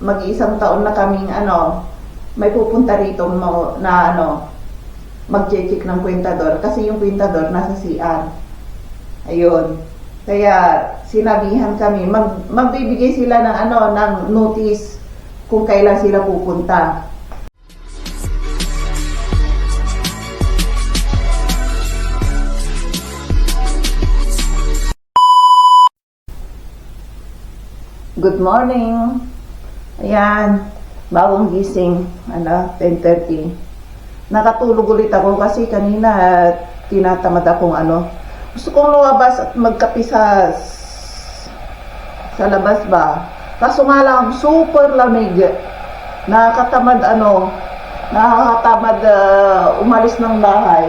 mag-iisang taon na kaming may pupunta rito na mag-check ng kwentador kasi yung kwentador nasa CR. Ayun. Kaya sinabihan kami, magbibigay sila ng ng notice kung kailan sila pupunta. Good morning. Ayan, bagong gising, 10:30. Nakatulog ulit ako kasi kanina tinatamad akong gusto kong lumabas at magkape sa labas ba. Kaso nga lang, super lamig. Nakakatamad umalis ng bahay.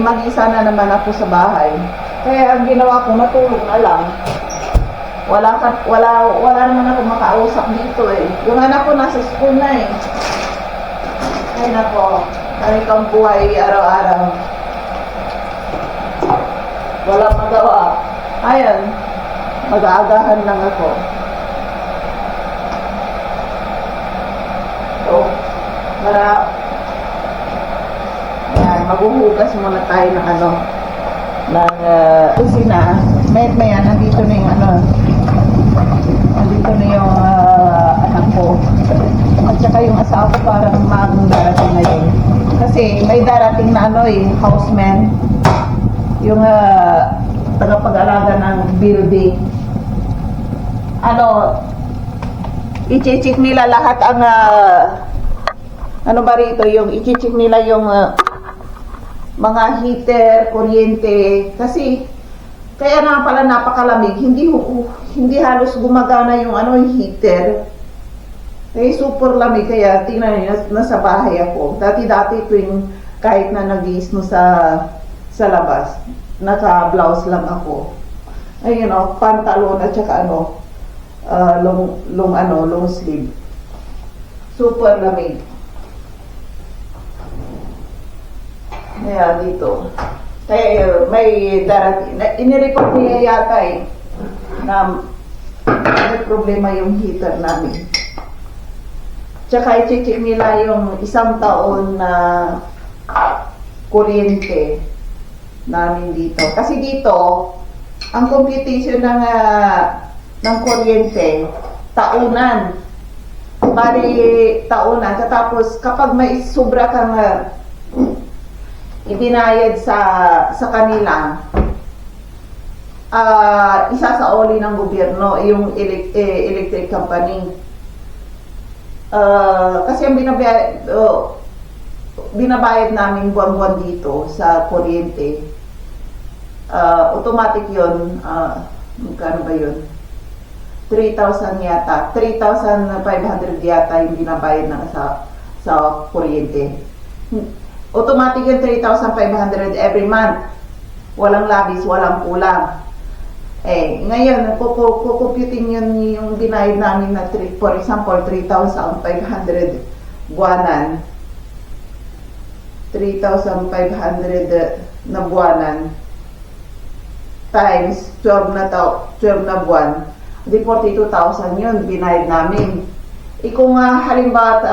Mag-isa na naman ako sa bahay. Kaya ang ginawa ko, matulog na lang. Wala naman ako makausap dito eh. Yung anak ko nasa school na eh. Ay nako, ganito ang buhay araw-araw. Walang magawa. Ayan, mag-aagahan lang ako. So, ayan, maghuhugas muna tayo ng kusina. Maya, nandito na yung nandito na yung anak ko. At saka yung asawa ko parang magong darating ngayon. Kasi may darating na houseman. Yung tagapag-alaga ng building. I-check nila lahat ang yung i-check nila yung mga heater, kuryente. Kasi kaya na pala napakalamig, hindi halos gumagana yung heater. Eh super lamig, kaya tingnan niyo, nasa bahay ako. Dati tuwing kahit na nag-iisno sa labas, naka-blouse lang ako. Ayun pantalon at saka long sleeve. Super lamig. Kaya dito. Kaya may darating. Inireport niya yata na may problema yung heater namin. Tsaka i-check nila yung isang taon na kuryente namin dito. Kasi dito, ang computation ng kuryente, taunan. Bali, taunan. Tapos, kapag may sobra kang ibinayad sa kanila, isasaoli ng gobyerno yung electric company. Kasi ang binabayad namin buwan-buwan dito sa kuryente, automatic yun. Magkano ba yun? 3,000 yata, 3,500 yata yung binabayad sa kuryente. Automatic yung 3,500 every month. Walang labis, walang kulang. Ngayon, kukumputin yun yung binayad namin na, for example, 3,500 buwanan. 3,500 na buwanan times 12 na buwan. Di 42,000 yun binayad namin. Kung halimbawa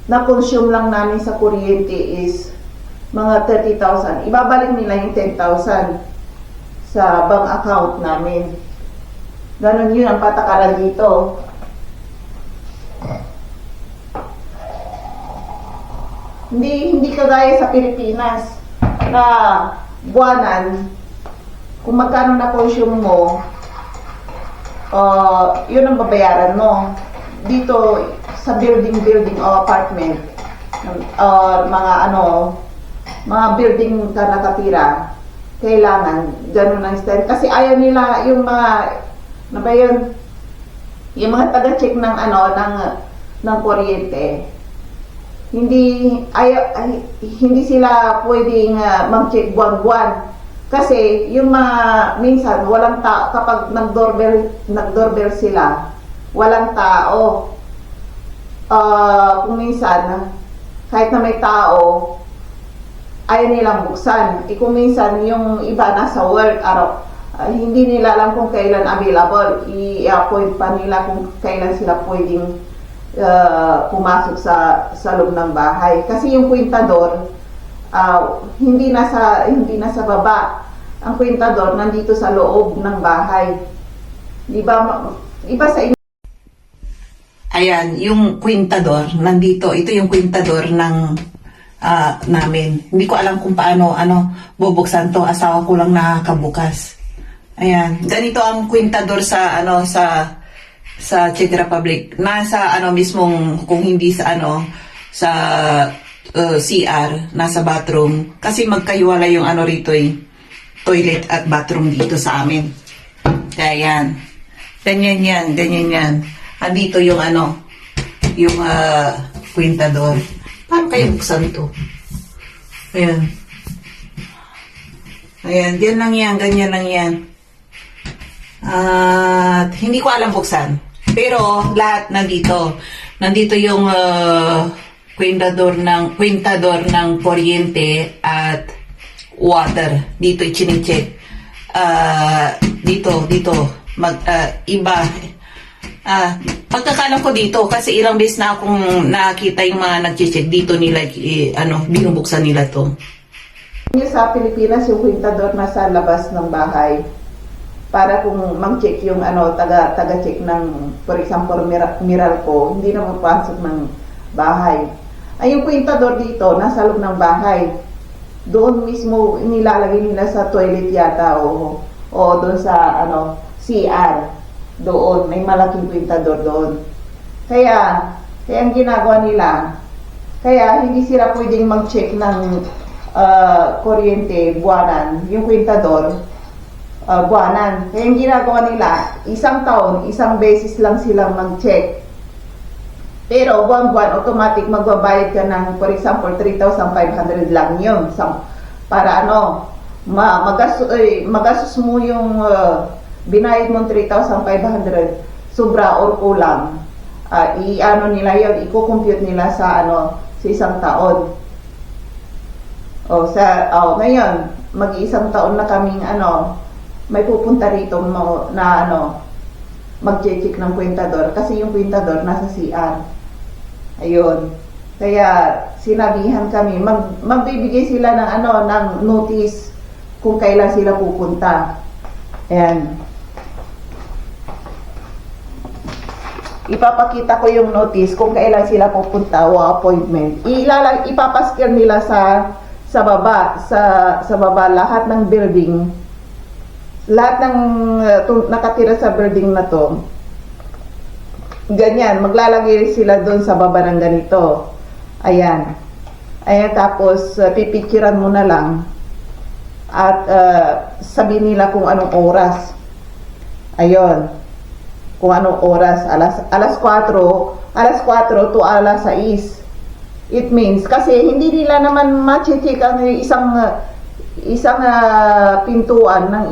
na consume lang namin sa kuryente is mga 30,000. Ibabalik nila yung 10,000 sa bank account namin. Ganon yun ang patakaran dito. Hindi kagaya sa Pilipinas na buwanan, kung magkano na consume mo, yun ang babayaran mo. Dito sa building o apartment, mga building ka nakatira, kailangan ganun ang style. Kasi ayaw nila yung yung mga taga-check ng kuryente. Hindi sila pwedeng mag-check buwan-buwan. Kasi yung minsan walang tao kapag nag-doorbell sila, walang tao. Kung minsan kahit na may tao, ayaw nilang buksan. Kung minsan yung iba nasa work, hindi nila alam kung kailan available. I-appoint pa nila kung kailan sila pwedeng pumasok sa loob ng bahay. Kasi yung kwentador, hindi na sa baba. Ang kwentador nandito sa loob ng bahay. Iba sa inyo. Ayan, yung kwentador, nandito. Ito yung kwentador ng namin. Hindi ko alam kung paano bubuksan to. Asawa ko lang nakakabukas. Ayan, ganito ang kwentador sa Czech Republic. Nasa mismong, kung hindi sa sa CR, nasa bathroom. Kasi magkaiwala yung rito toilet at bathroom dito sa amin. Kaya yan. Ganyan yan. Andito yung yung kwentador. Paano kayo buksan to? Ayan. Ayan, ganyan lang yan. At hindi ko alam buksan. Pero lahat nandito. Nandito yung kwentador ng kuryente at water. Dito i-check. Dito iba. Pagkakalam ko dito kasi ilang beses na akong nakita yung mga nag-check dito nila binubuksan nila to. Sa Pilipinas yung kwentador nasa labas ng bahay para kung mag-check yung taga-check ng, for example, Meralco, hindi na mapasok ng bahay. Ay yung kwentador dito nasa loob ng bahay. Doon mismo nilalagay nila sa toilet yata o doon sa CR. Doon may malaking kwentador doon. Kaya ang ginagawa nila, kaya hindi sila pwedeng mag-check ng kuryente buwanan, yung kwentador buwanan. Kaya ang ginagawa nila, isang taon, isang beses lang silang mag-check. Pero buwan-buwan, automatic magbabayad ka ng, for example, 3,500 lang yun. Para magastos mo yung binayad mong 3,500, sobra or kulang. Nila yun, i-compute nila sa isang taon. Ngayon, mag-iisang taon na kaming may pupunta rito na mag-check ng kwentador kasi yung kwentador nasa CR. Ayun. Kaya sinabihan kami, magbibigay sila ng notice kung kailan sila pupunta. Ayan. Ipapakita ko yung notice kung kailan sila pupunta o appointment. Ipapaskil nila sa baba lahat ng building. Lahat ng nakatira sa building na to. Ganyan, maglalagay sila doon sa baba ng ganito. Ayan. Tapos pipicturean mo na lang. At sabihin nila kung anong oras. Ayun. Kung anong oras. Alas 4 to alas 6. It means, kasi hindi nila naman ma-check ang isang pintuan ng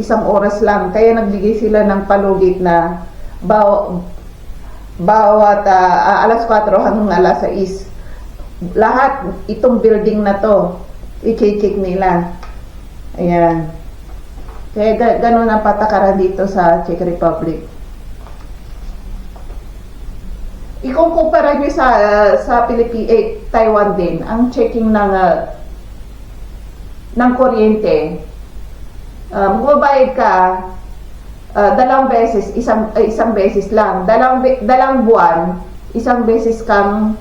isang oras lang. Kaya nagbigay sila ng palugit na bawat alas 4 hanggang alas 6. Lahat itong building na to, i-check nila. Ayan. Kaya ganun ang patakaran dito sa Czech Republic. Ikukumpara nyo sa Taiwan din, ang checking ng kuryente. Magbabayad ka dalawang beses, isang beses lang. Dalawang buwan, isang beses kang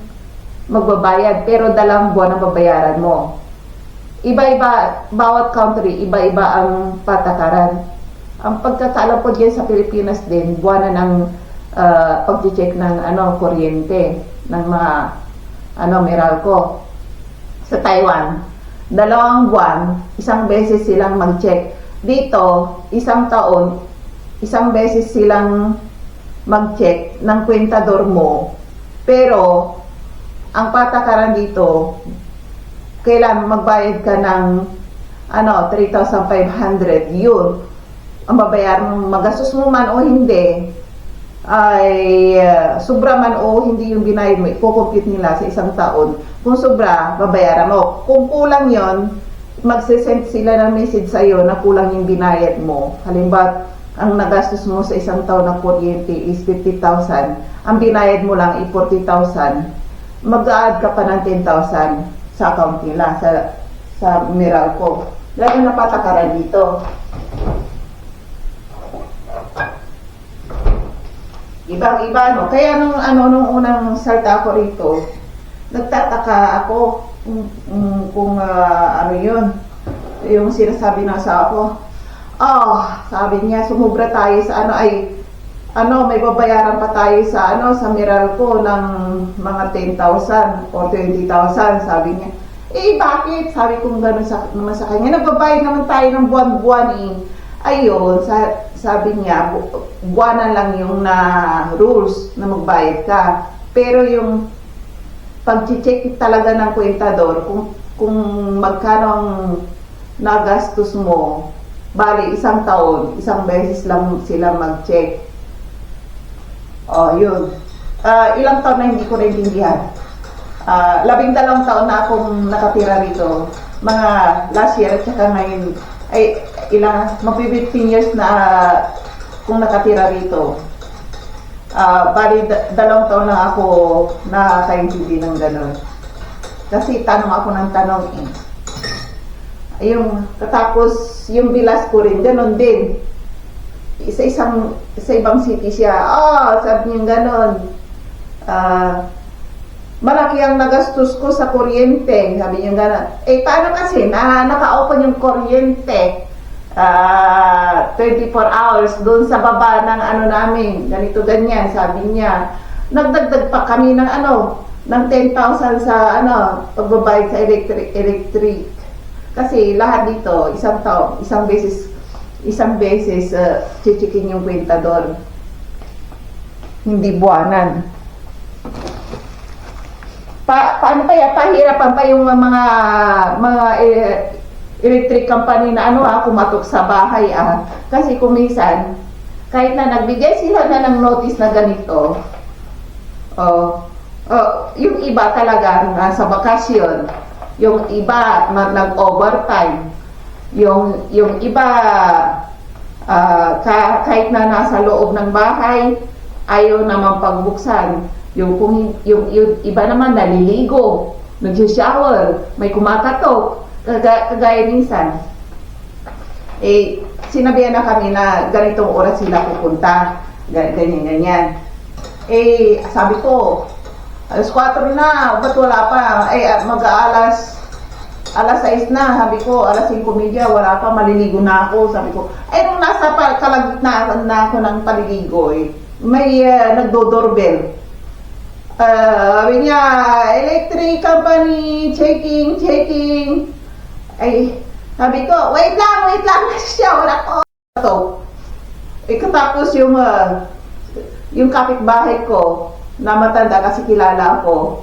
magbabayad, pero dalawang buwan ang babayaran mo. Iba-iba, bawat country, iba-iba ang patakaran. Ang pagkakaalam ko dyan sa Pilipinas din, buwan na ng pag-check ng kuryente, ng mga Meralco. Sa Taiwan, dalawang buwan, isang beses silang mag-check. Dito, isang taon, isang beses silang mag-check ng kwentador mo. Pero, ang patakaran dito, kailan magbayad ka ng 3,500, yun. Ang babayaran mo, magastos mo man o hindi, ay sobra man o hindi yung binayad mo, i-compute nila sa isang taon, Kung sobra, babayaran mo. Kung kulang yon, magsisend sila ng message sa'yo na kulang yung binayad mo. Halimbawa, ang nagastos mo sa isang taon ng kuryente is 50,000. Ang binayad mo lang ay 40,000. Mag-add ka pa ng 10,000 sa account nila, sa Meralco. Dahil napatakaran dito. Ibang-iba, no? Kaya nung unang salta ko rito, nagtataka ako kung ano yun, yung sinasabi ng asawa ko. Sabi niya, sumubra tayo sa may babayaran pa tayo sa Meralco ng mga 10,000 o 20,000, sabi niya. Bakit? Sabi ko gano'n naman sa kanya, nagbabayad naman tayo ng buwan-buwan Ayun, sabi niya, buwanan lang yung rules na magbayad ka. Pero yung pag-check talaga ng kwentador, kung magkano ang nagastos mo, bali isang taon, isang beses lang sila mag-check. Yun. Ilang taon na hindi ko naintindihan. 12 taon na akong nakatira rito. Mga last year at saka ngayon, magbe-15 years na kung nakatira rito. Bali, 2 taon lang ako nakakaintindi ng gano'n. Kasi tanong ako ng tanong Tapos yung bilas ko rin, gano'n din. Sa ibang city siya, sabi niya gano'n. Malaki ang nagastos ko sa kuryente, sabi niya gano'n. Paano kasi, naka-open yung kuryente 24 hours doon sa baba ng namin, ganito ganyan, sabi niya. Nagdagdag pa kami ng ng 10,000 sa pagbabayad sa electric. Kasi lahat dito, isang beses chichikin yung kwentador. Hindi buwanan. Paano kaya pahirapan pa yung mga electric company na kumatok sa bahay kasi kung minsan kahit na nagbigay sila na ng notice na ganito, yung iba talaga nasa bakasyon, yung iba nag-overtime, yung iba kahit na nasa loob ng bahay ayaw naman pagbuksan. Yung iba naman naliligo, nag-shower, may kumakatok, kagaya minsan. Sinabihan na kami na ganitong oras sila pupunta, ganyan. Sabi ko, alas 4 na, ba't wala pa? Mag-aalas 6 na, sabi ko, alas 5:30, wala pa, maliligo na ako. Sabi ko, nung nasa kalagitnaan na ako ng paliligo, may nagdo-doorbell. Sabi niya, electric company, checking. Sabi ko, wait lang siya, wala ko. Katapos yung kapitbahay ko, na matanda kasi kilala ako,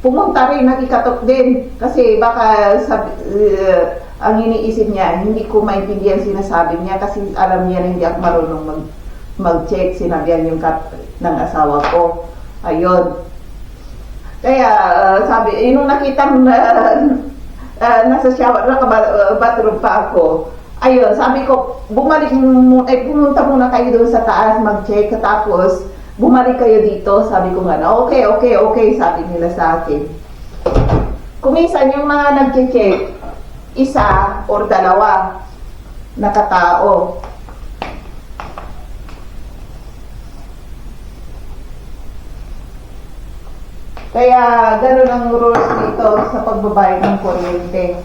pumunta rin, nakikatok din. Kasi baka ang iniisip niya, hindi ko maintindihan sinasabi niya kasi alam niya na hindi ako marunong mag-check, sinabihan yung ng asawa ko. Ayun. Kaya sabi, nung nakita nasa shower, naka-bathroom pa ako, ayun, sabi ko, pumunta muna kayo doon sa taas, mag-check, tapos bumalik kayo dito, sabi ko nga, okay, sabi nila sa akin. Kung minsan yung mga nag-check, isa or dalawa, nakatao. Kaya gano'n ang rules dito sa pagbabayad ng kuryente.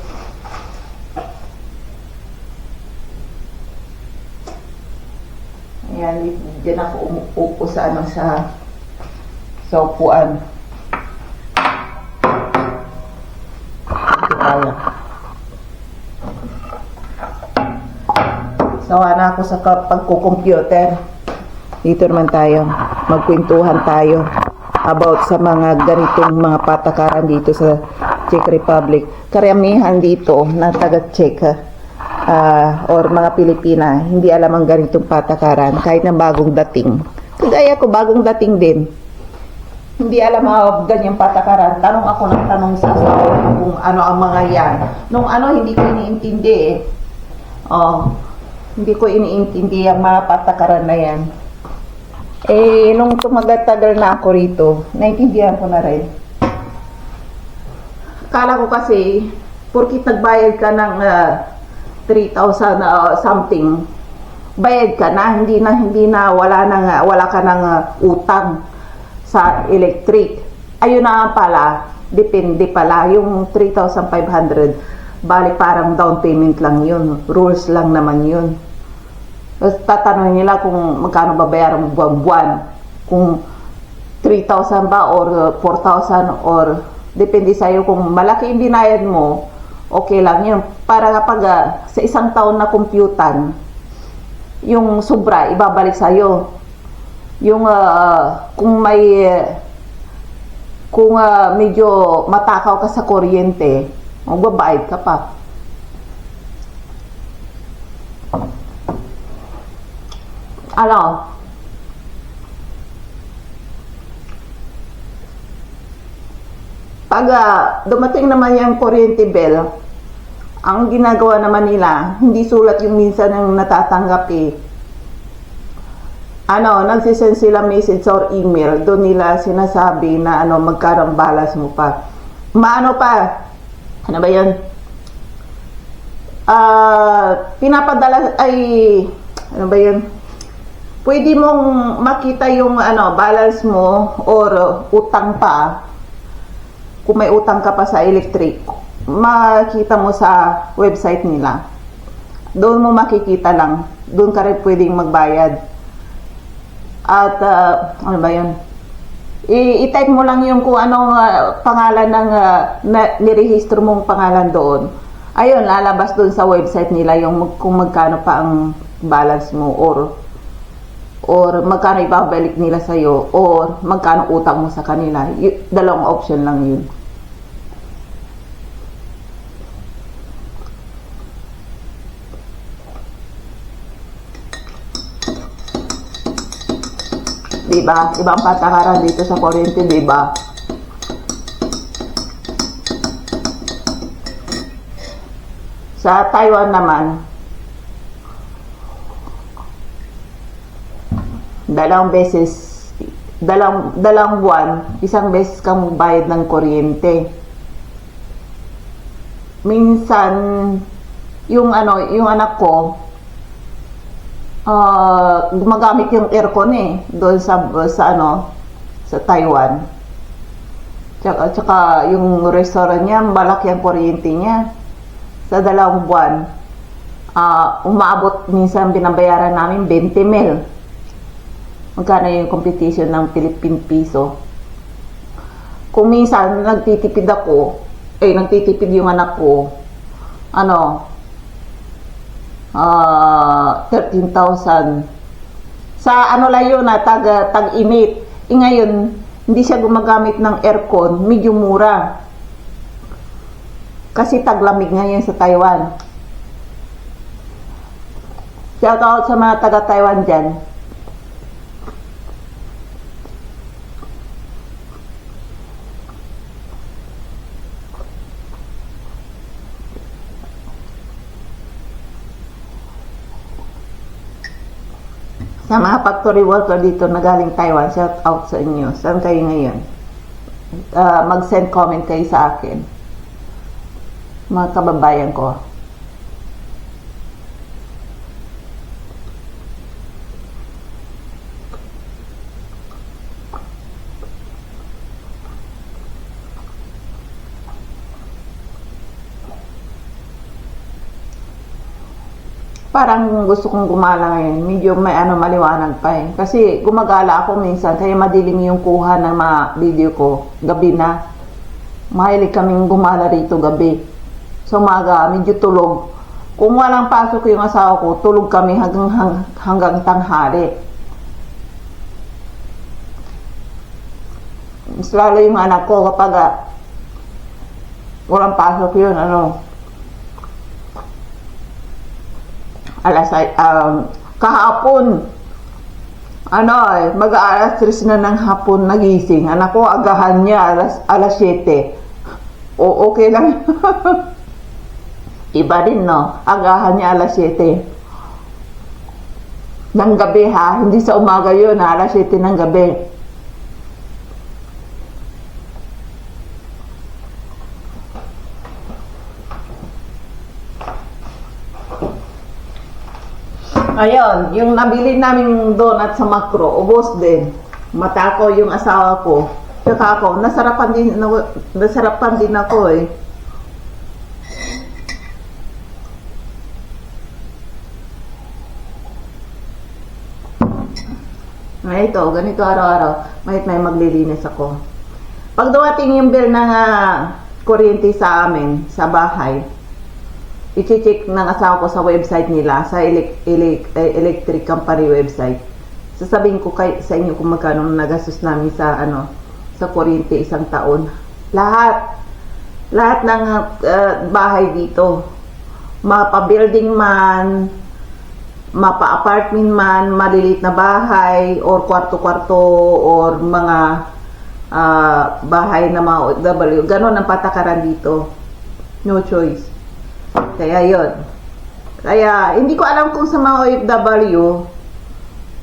Ayan, dyan ako umuupo sa upuan. Sawa na ako sa pagkukomputer. Dito naman tayo, magkwentuhan tayo about sa mga ganitong mga patakaran dito sa Czech Republic. Karamihan dito na taga-Czech or mga Pilipina, hindi alam ang ganitong patakaran kahit na bagong dating. Kagaya ko, bagong dating din. hindi alam mga ganyang patakaran. Tanong ako ng tanong sa asawa ko kung ano ang mga yan. Nung ano, hindi ko iniintindi eh. Oh, hindi ko iniintindi ang mga patakaran na yan. Eh, nung tumagal-tagal na ako rito, naintindihan ko na rin. Kala ko kasi, porkit nagbayad ka ng 3,000 something, bayad ka na, hindi na wala ka ng utang sa electric. Ayun na pala, depende pala, yung 3,500, bali parang down payment lang yun, rules lang naman yun. Tapos tatanungin nila kung magkano babayaran mo buwan-buwan, kung 3,000 ba or 4,000 or depende sa'yo. Kung malaki yung binayad mo, okay lang yun. Para kapag sa isang taon na computan, yung sobra, ibabalik sa'yo. Yung kung medyo matakaw ka sa kuryente, magbabayad ka pa. Ano? Pag dumating naman yung kuryente bill, ang ginagawa naman nila, hindi sulat yung minsan ang natatanggap eh. Nagsisend sila message or email, doon nila sinasabi na magkano ang balance mo pa. Ano ba yun? Pinapadala, ano ba yun? Pwede mong makita yung balance mo or utang pa. Kung may utang ka pa sa electric, makita mo sa website nila. Doon mo makikita lang. Doon ka rin pwedeng magbayad. At ano ba yun? I-type mo lang yung kung anong pangalan ng nirehistro mong pangalan doon. Ayun, lalabas doon sa website nila yung kung magkano pa ang balance mo or magkano ibabalik nila sa'yo or magkano utang mo sa kanila. Dalawang option lang yun. Diba? Ibang patakaran dito sa kuryente, diba? Sa Taiwan naman, dalawang buwan, isang beses kang bayad ng kuryente. Minsan, yung anak ko, gumagamit yung aircon doon sa Taiwan. Tsaka yung restaurant niya, malaki ang kuryente niya. Sa 2 buwan, umaabot minsan binabayaran namin 20 mil. Magkano yung competition ng Philippine piso. Kung minsan nagtitipid yung anak ko, 13,000. Sa lang yun tag-init. Ngayon, hindi siya gumagamit ng aircon, medyo mura. Kasi taglamig ngayon sa Taiwan. Shout out sa mga taga-Taiwan dyan. Sa mga factory worker dito na galing Taiwan, shout out sa inyo. Saan kayo ngayon? Mag-send comment kayo sa akin. Mga kababayan ko. Parang gusto kong gumala ngayon. Medyo may maliwanag pa eh. Kasi gumagala ako minsan, kaya madilim yung kuha ng mga video ko. Gabi na. Mahilig kaming gumala rito gabi. So umaga, medyo tulog. Kung walang pasok yung asawa ko, tulog kami hanggang tanghali. Mas lalo yung anak ko kapag walang pasok yun, kahapon Mag-aalas 3 na ng hapon nagising. Anak ko, agahan niya alas 7. O, okay lang. Iba din, no? Agahan niya alas 7. Ng gabi, ha? Hindi sa umaga yun, ha? Alas 7 ng gabi. Ayun, yung nabili namin donut sa Makro, ubos din. Matako yung asawa ko. Tsaka ako, nasarapan din ako eh. Ito, ganito araw-araw. May maglilinis ako. Pag dumating yung bill ng kuryente sa amin, sa bahay, i-check ng asawa ko sa website nila, sa electric company website. Sasabihin ko sa inyo kung magkano nagastos namin sa sa kuryente isang taon. Lahat ng bahay dito, mapa-building man, mapa-apartment man, maliliit na bahay or kwarto-kwarto or mga bahay na mga OFW, ganon ang patakaran dito. No choice. Kaya yon. Kaya hindi ko alam kung sa mga OFW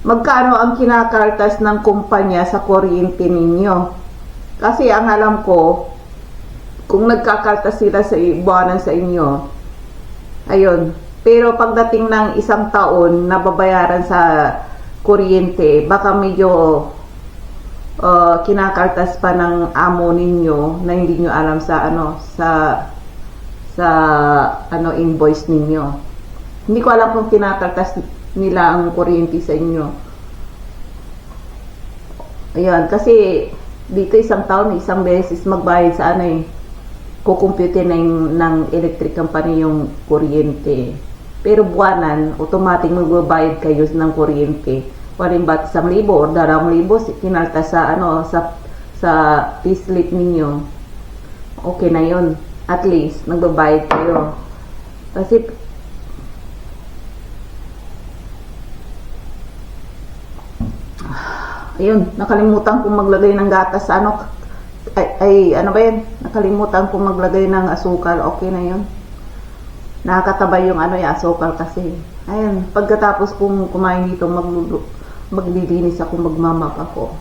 magkano ang kinakaltas ng kumpanya sa kuryente ninyo. Kasi ang alam ko, kung nagkakaltas sila sa buwanan sa inyo, ayun. Pero pagdating ng isang taon na babayaran sa kuryente, baka medyo kinakaltas pa ng amo ninyo na hindi nyo alam sa invoice ninyo. Hindi ko alam kung kinakaltas nila ang kuryente sa inyo. Ayan, kasi dito isang taon, isang beses magbayad sa kukumpute ng electric company yung kuryente. Pero buwanan, automatic magbabayad kayo ng kuryente. Palimbat 1,000 or 2,000 kinaltas sa payslip ninyo. Okay na yun. At least, nagbabayad kayo. Kasi, ayun, nakalimutan kong maglagay ng gatas sa ano ba yun? Nakalimutan kong maglagay ng asukal. Okay na yun. Nakakatabay yung asukal kasi. Ayun, pagkatapos kong kumain dito, maglilinis ako, magmamap ako.